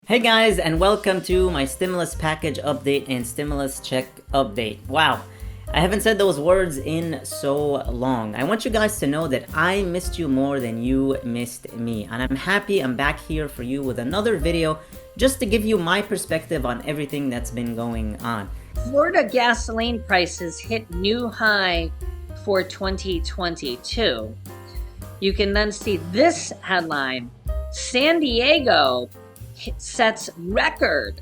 Hey guys, and welcome to my stimulus package update and stimulus check update. Wow, I haven't said those words in so long. I want you guys to know that I missed you more than you missed me, and I'm happy I'm back here for you with another video just to give you my perspective on everything that's been going on. Florida gasoline prices hit new high for 2022. You can then see this headline: San Diego sets record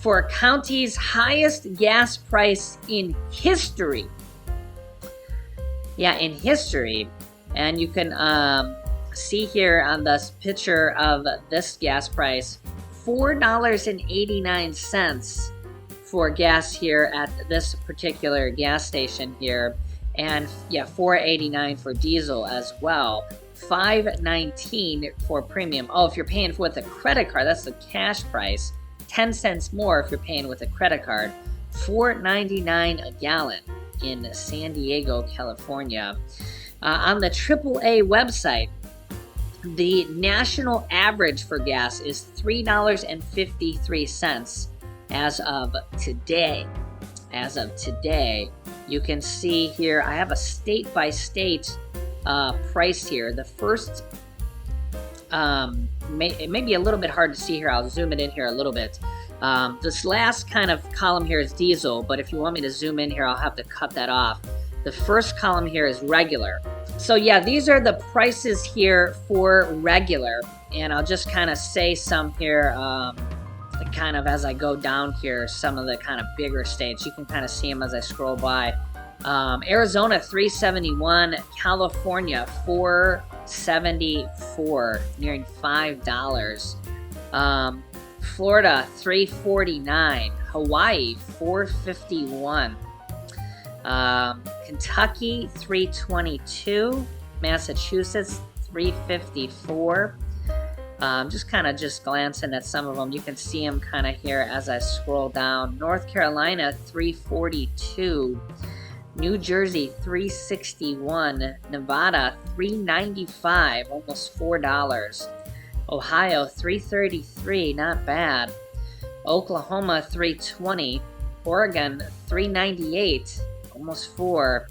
for county's highest gas price in history. Yeah, in history. And you can see here on this picture of this gas price, $4.89 for gas here at this particular gas station here. And yeah, $4.89 for diesel as well. $5.19 for premium. Oh, if you're paying with a credit card, that's the cash price. 10 cents more if you're paying with a credit card. $4.99 a gallon in San Diego, California. On the AAA website, the national average for gas is $3.53 as of today. As of today, you can see here, I have a state-by-state price here. The first, it may be a little bit hard to see here. I'll zoom it in here a little bit. This last kind of column here is diesel, but if you want me to zoom in here, I'll have to cut that off. The first column here is regular. So yeah, these are the prices here for regular, and I'll just kind of say some here, kind of as I go down here, some of the kind of bigger states. You can kind of see them as I scroll by. Arizona $3.71, California $4.74, nearing $5. Florida $3.49, Hawaii $4.51, Kentucky $3.22, Massachusetts $3.54. Just glancing at some of them. You can see them kind of here as I scroll down. North Carolina $3.42. New Jersey $3.61, Nevada $3.95, almost $4. Ohio $3.33, not bad. Oklahoma $3.20, Oregon $3.98, almost $4.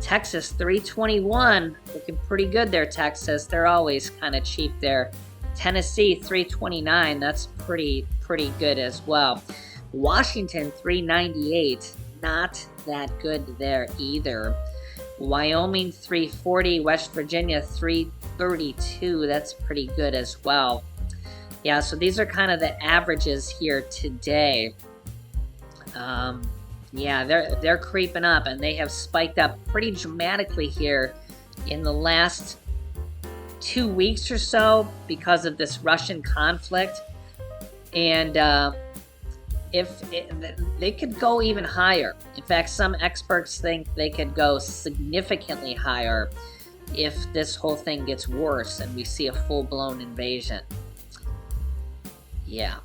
Texas $3.21, looking pretty good there. Texas, they're always kind of cheap there. Tennessee $3.29, that's pretty good as well. Washington $3.98, not that good there either. Wyoming $3.40, West Virginia $3.32, that's pretty good as well. Yeah, so these are kind of the averages here today. Yeah, they're creeping up, and they have spiked up pretty dramatically here in the last 2 weeks or so because of this Russian conflict. And they could go even higher. In fact, some experts think they could go significantly higher if this whole thing gets worse and we see a full-blown invasion. Yeah.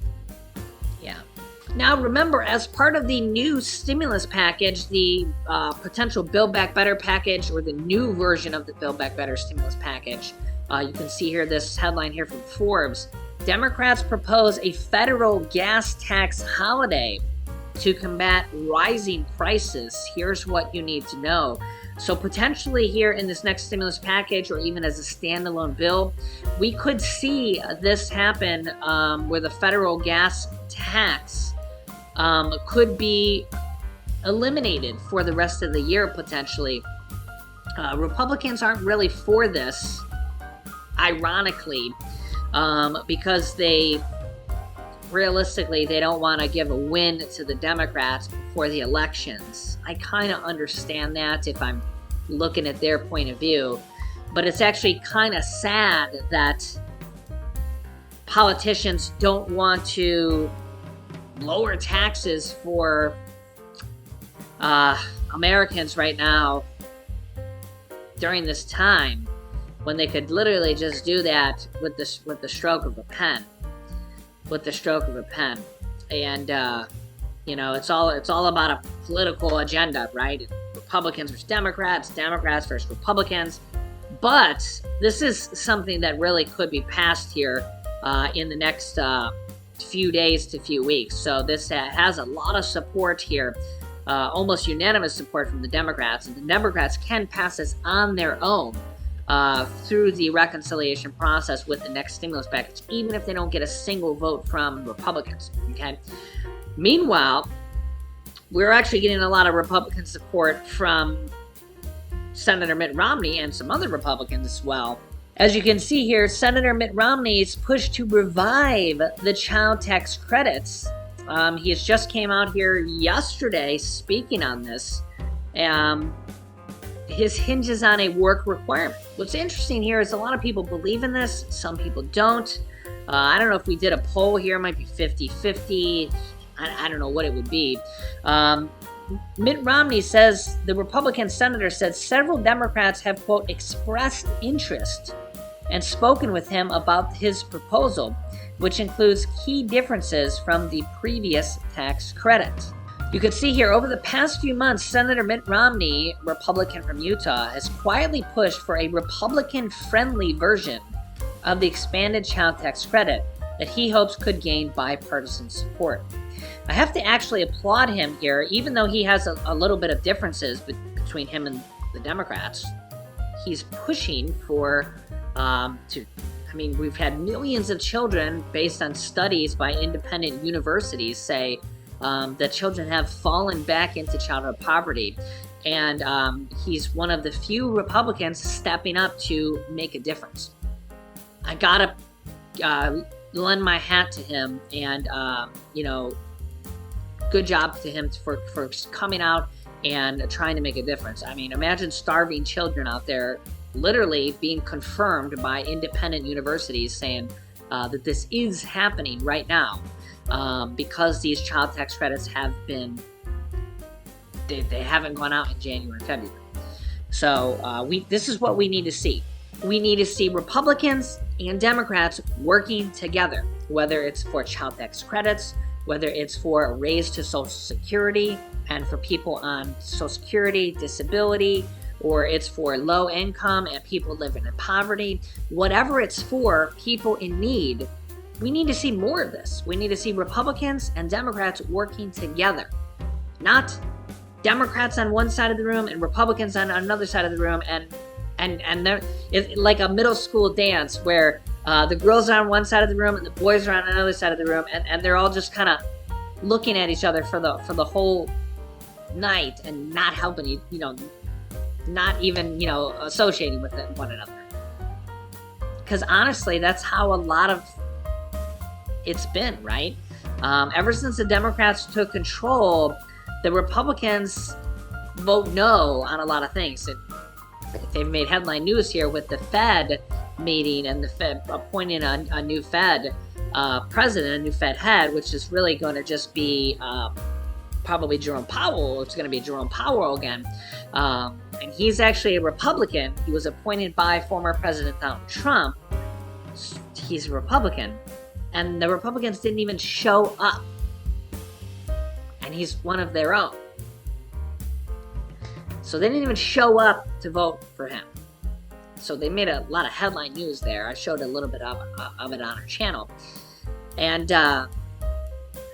Now remember, as part of the new stimulus package, the potential Build Back Better package, or the new version of the Build Back Better stimulus package, you can see here this headline here from Forbes. Democrats propose a federal gas tax holiday to combat rising prices. Here's what you need to know. So potentially here in this next stimulus package, or even as a standalone bill, we could see this happen where the federal gas tax could be eliminated for the rest of the year potentially. Republicans aren't really for this, ironically, because realistically, they don't want to give a win to the Democrats before the elections. I kind of understand that if I'm looking at their point of view, but it's actually kind of sad that politicians don't want to lower taxes for Americans right now during this time, when they could literally just do that with the stroke of a pen. And it's all about a political agenda, right? Republicans versus Democrats, Democrats versus Republicans. But this is something that really could be passed here in the next few days to few weeks. So this has a lot of support here, almost unanimous support from the Democrats, and the Democrats can pass this on their own through the reconciliation process with the next stimulus package, even if they don't get a single vote from Republicans. Okay. Meanwhile, we're actually getting a lot of Republican support from Senator Mitt Romney and some other Republicans as well. As you can see here, Senator Mitt Romney's push to revive the child tax credits. He just came out here yesterday speaking on this. His hinges on a work requirement. What's interesting here is a lot of people believe in this, some people don't. I don't know if we did a poll here, it might be 50-50. I don't know what it would be. Mitt Romney says, the Republican senator said several Democrats have, quote, expressed interest and spoken with him about his proposal, which includes key differences from the previous tax credit. You can see here, over the past few months, Senator Mitt Romney, Republican from Utah, has quietly pushed for a Republican-friendly version of the expanded child tax credit that he hopes could gain bipartisan support. I have to actually applaud him here, even though he has a little bit of differences between him and the Democrats. He's pushing for we've had millions of children, based on studies by independent universities, say that children have fallen back into childhood poverty. And he's one of the few Republicans stepping up to make a difference. I gotta lend my hat to him, and good job to him for coming out and trying to make a difference. I mean, imagine starving children out there literally being confirmed by independent universities saying that this is happening right now because these child tax credits have been, they haven't gone out in January and February. So this is what we need to see. We need to see Republicans and Democrats working together, whether it's for child tax credits, whether it's for a raise to Social Security and for people on Social Security, disability, or it's for low income and people living in poverty. Whatever it's for, people in need, we need to see more of this. We need to see Republicans and Democrats working together, not Democrats on one side of the room and Republicans on another side of the room, and it's like a middle school dance where the girls are on one side of the room and the boys are on another side of the room, and they're all just kind of looking at each other for the whole night and not helping not even associating with one another. Because honestly, that's how a lot of it's been, right? Ever since the Democrats took control, the Republicans vote no on a lot of things. They've made headline news here with the Fed meeting and the Fed appointing a new Fed president, a new Fed head, which is really going to just be probably Jerome Powell. It's going to be Jerome Powell again. And he's actually a Republican. He was appointed by former President Donald Trump. He's a Republican. And the Republicans didn't even show up. And he's one of their own. So they didn't even show up to vote for him. So they made a lot of headline news there. I showed a little bit of it on our channel. And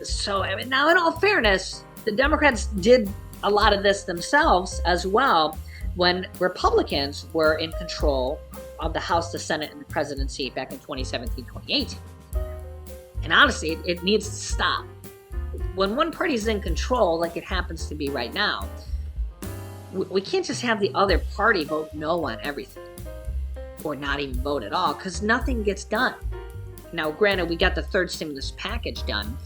so now, in all fairness, the Democrats did a lot of this themselves as well when Republicans were in control of the House, the Senate, and the presidency back in 2017, 2018. And honestly, it needs to stop. When one party's in control, like it happens to be right now, we can't just have the other party vote no on everything, or not even vote at all, because nothing gets done. Now, granted, we got the third stimulus package done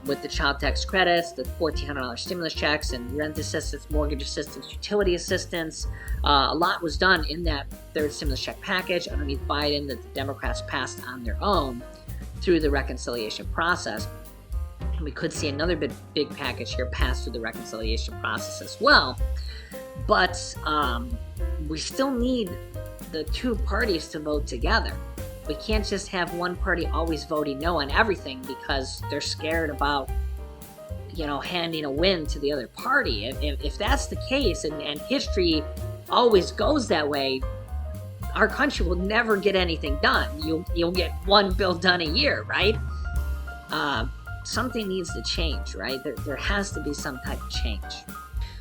with the child tax credits, the $1,400 stimulus checks, and rent assistance, mortgage assistance, utility assistance. A lot was done in that third stimulus check package underneath Biden that the Democrats passed on their own through the reconciliation process. And we could see another big package here pass through the reconciliation process as well. But we still need the two parties to vote together. We can't just have one party always voting no on everything because they're scared about, handing a win to the other party. If that's the case, and history always goes that way, our country will never get anything done. You'll get one bill done a year, right? something needs to change, right? There has to be some type of change.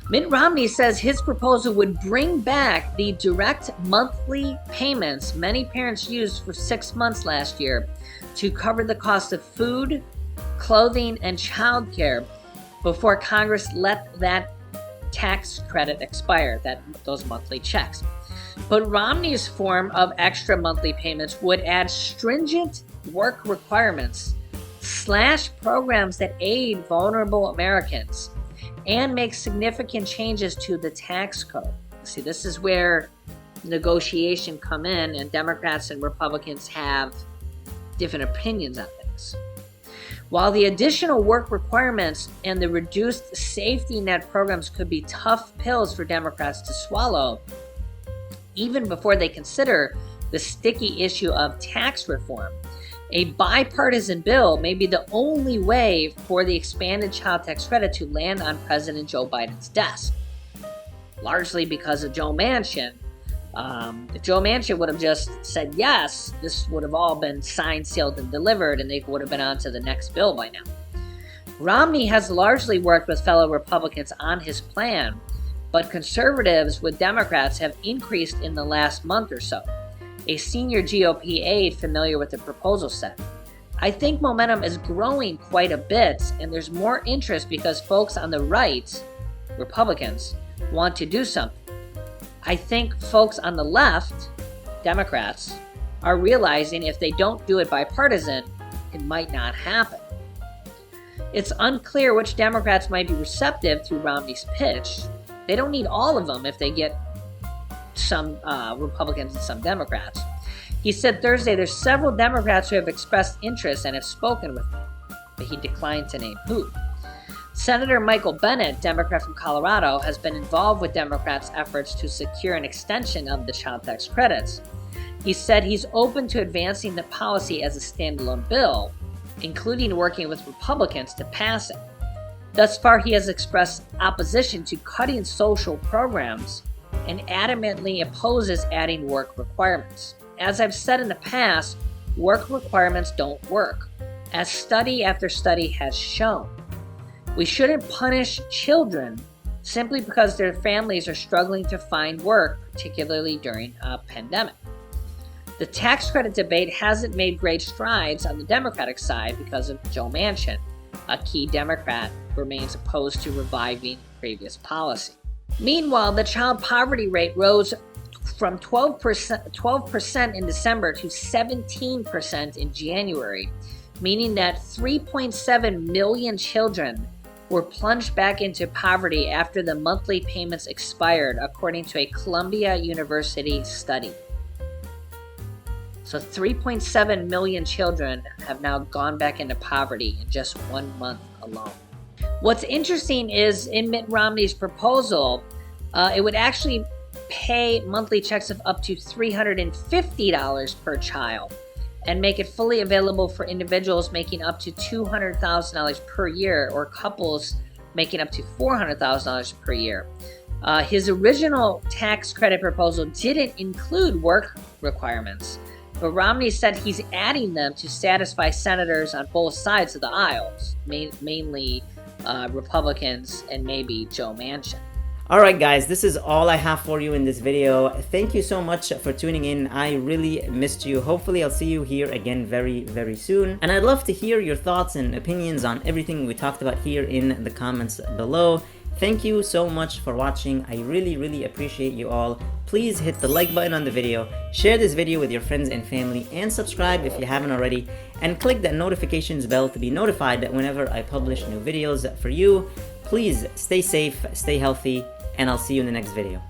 Mitt Romney says his proposal would bring back the direct monthly payments many parents used for 6 months last year to cover the cost of food, clothing, and childcare before Congress let that tax credit expire, those monthly checks. But Romney's form of extra monthly payments would add stringent work requirements, slash programs that aid vulnerable Americans, and make significant changes to the tax code. See, this is where negotiation come in, and Democrats and Republicans have different opinions on things. While the additional work requirements and the reduced safety net programs could be tough pills for Democrats to swallow, even before they consider the sticky issue of tax reform, a bipartisan bill may be the only way for the expanded child tax credit to land on President Joe Biden's desk, largely because of Joe Manchin. If Joe Manchin would have just said yes, this would have all been signed, sealed, and delivered, and they would have been on to the next bill by now. Romney has largely worked with fellow Republicans on his plan, but conservatives with Democrats have increased in the last month or so. A senior GOP aide familiar with the proposal said, "I think momentum is growing quite a bit, and there's more interest because folks on the right, Republicans, want to do something. I think folks on the left, Democrats, are realizing if they don't do it bipartisan, it might not happen." It's unclear which Democrats might be receptive to Romney's pitch. They don't need all of them if they get some Republicans and some Democrats. He said Thursday there's several Democrats who have expressed interest and have spoken with me, but he declined to name who. Senator Michael Bennet, Democrat from Colorado, has been involved with Democrats' efforts to secure an extension of the child tax credits. He said he's open to advancing the policy as a standalone bill, including working with Republicans to pass it. Thus far, he has expressed opposition to cutting social programs and adamantly opposes adding work requirements. As I've said in the past, work requirements don't work, as study after study has shown. We shouldn't punish children simply because their families are struggling to find work, particularly during a pandemic. The tax credit debate hasn't made great strides on the Democratic side because of Joe Manchin. A key Democrat remains opposed to reviving previous policy. Meanwhile, the child poverty rate rose from 12% in December to 17% in January, meaning that 3.7 million children were plunged back into poverty after the monthly payments expired, according to a Columbia University study. So 3.7 million children have now gone back into poverty in just 1 month alone. What's interesting is in Mitt Romney's proposal, it would actually pay monthly checks of up to $350 per child and make it fully available for individuals making up to $200,000 per year or couples making up to $400,000 per year. His original tax credit proposal didn't include work requirements, but Romney said he's adding them to satisfy senators on both sides of the aisles, mainly Republicans and maybe Joe Manchin. Alright guys, this is all I have for you in this video. Thank you so much for tuning in. I really missed you. Hopefully I'll see you here again very, very soon. And I'd love to hear your thoughts and opinions on everything we talked about here in the comments below. Thank you so much for watching. I really, really appreciate you all. Please hit the like button on the video, share this video with your friends and family, and subscribe if you haven't already, and click that notifications bell to be notified that whenever I publish new videos for you. Please stay safe, stay healthy, and I'll see you in the next video.